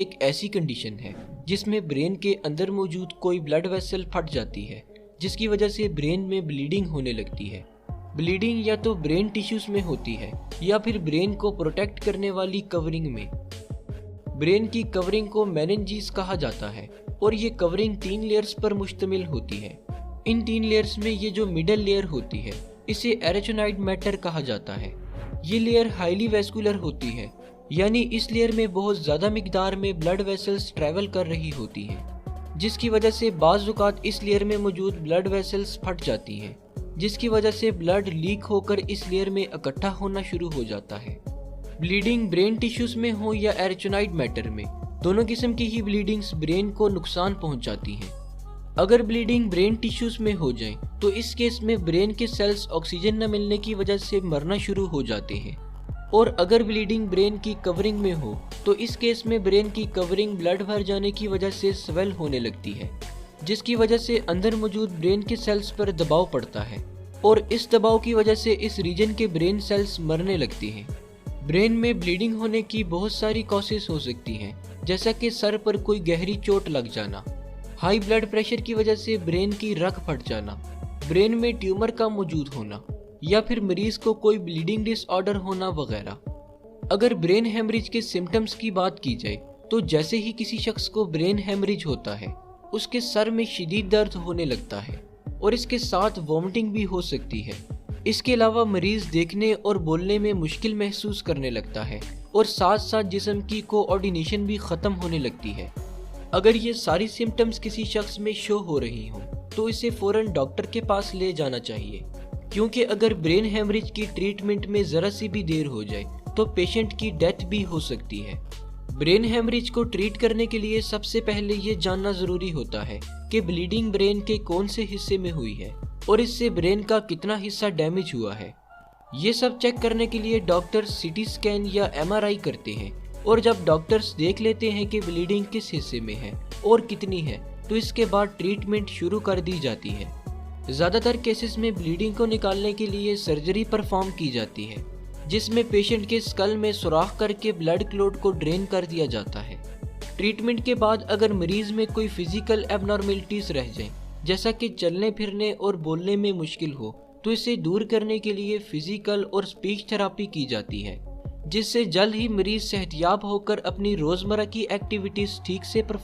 एक ऐसी कंडीशन है जिसमें ब्रेन के अंदर मौजूद कोई ब्लड वेसल फट जाती है, जिसकी वजह से ब्रेन में ब्लीडिंग होने लगती है। ब्लीडिंग या तो ब्रेन टिश्यूज में होती है या फिर ब्रेन को प्रोटेक्ट करने वाली कवरिंग में। ब्रेन की कवरिंग को मेनिंजीज कहा जाता है और ये कवरिंग 3 लेयर्स पर मुश्तमिल होती है। इन 3 लेयर्स में ये जो मिडल लेयर होती है इसे एरेचोनाइड मैटर कहा जाता है। ये लेयर हाईली वैस्कुलर होती है, यानी इस लेयर में बहुत ज़्यादा मिकदार में ब्लड वेसल्स ट्रैवल कर रही होती हैं, जिसकी वजह से बाज़ औक़ात इस लेयर में मौजूद ब्लड वेसल्स फट जाती हैं, जिसकी वजह से ब्लड लीक होकर इस लेयर में इकट्ठा होना शुरू हो जाता है। ब्लीडिंग ब्रेन टिश्यूज में हो या एरेचोनाइड मैटर में, दोनों किस्म की ही ब्लीडिंग्स ब्रेन को नुकसान पहुंचाती हैं। अगर ब्लीडिंग ब्रेन टिश्यूज में हो जाए तो इस केस में ब्रेन के सेल्स ऑक्सीजन न मिलने की वजह से मरना शुरू हो जाते हैं। और अगर ब्लीडिंग ब्रेन की कवरिंग में हो तो इस केस में ब्रेन की कवरिंग ब्लड भर जाने की वजह से स्वेल होने लगती है, जिसकी वजह से अंदर मौजूद ब्रेन के सेल्स पर दबाव पड़ता है और इस दबाव की वजह से इस रीजन के ब्रेन सेल्स मरने लगती हैं। ब्रेन में ब्लीडिंग होने की बहुत सारी कॉसेस हो सकती हैं, जैसा कि सर पर कोई गहरी चोट लग जाना, हाई ब्लड प्रेशर की वजह से ब्रेन की रग फट जाना, ब्रेन में ट्यूमर का मौजूद होना या फिर मरीज को कोई ब्लीडिंग डिसऑर्डर होना वगैरह। अगर ब्रेन हेमरेज के सिम्टम्स की बात की जाए तो जैसे ही किसी शख्स को ब्रेन हेमरेज होता है उसके सर में शदीद दर्द होने लगता है और इसके साथ वॉमिटिंग भी हो सकती है। इसके अलावा मरीज देखने और बोलने में मुश्किल महसूस करने लगता है और साथ साथ जिस्म की कोऑर्डिनेशन भी ख़त्म होने लगती है। अगर ये सारी सिम्टम्स किसी शख्स में शो हो रही हों तो इसे फ़ौरन डॉक्टर के पास ले जाना चाहिए, क्योंकि अगर ब्रेन हेमरेज की ट्रीटमेंट में ज़रा सी भी देर हो जाए तो पेशेंट की डेथ भी हो सकती है। ब्रेन हेमरेज को ट्रीट करने के लिए सबसे पहले ये जानना ज़रूरी होता है कि ब्लीडिंग ब्रेन के कौन से हिस्से में हुई है और इससे ब्रेन का कितना हिस्सा डैमेज हुआ है। ये सब चेक करने के लिए डॉक्टर सीटी स्कैन या MRI करते हैं और जब डॉक्टर्स देख लेते हैं कि ब्लीडिंग किस हिस्से में है और कितनी है तो इसके बाद ट्रीटमेंट शुरू कर दी जाती है। ज़्यादातर केसेस में ब्लीडिंग को निकालने के लिए सर्जरी परफॉर्म की जाती है, जिसमें पेशेंट के स्कल में सुराख करके ब्लड क्लॉट को ड्रेन कर दिया जाता है। ट्रीटमेंट के बाद अगर मरीज में कोई फिजिकल एबनॉर्मेलिटीज़ रह जाएं, जैसा कि चलने फिरने और बोलने में मुश्किल हो, तो इसे दूर करने के लिए फिजिकल और स्पीच थेरापी की जाती है, जिससे जल्द ही मरीज सेहतयाब होकर अपनी रोज़मर्रा की एक्टिविटीज़ ठीक से परफॉर्म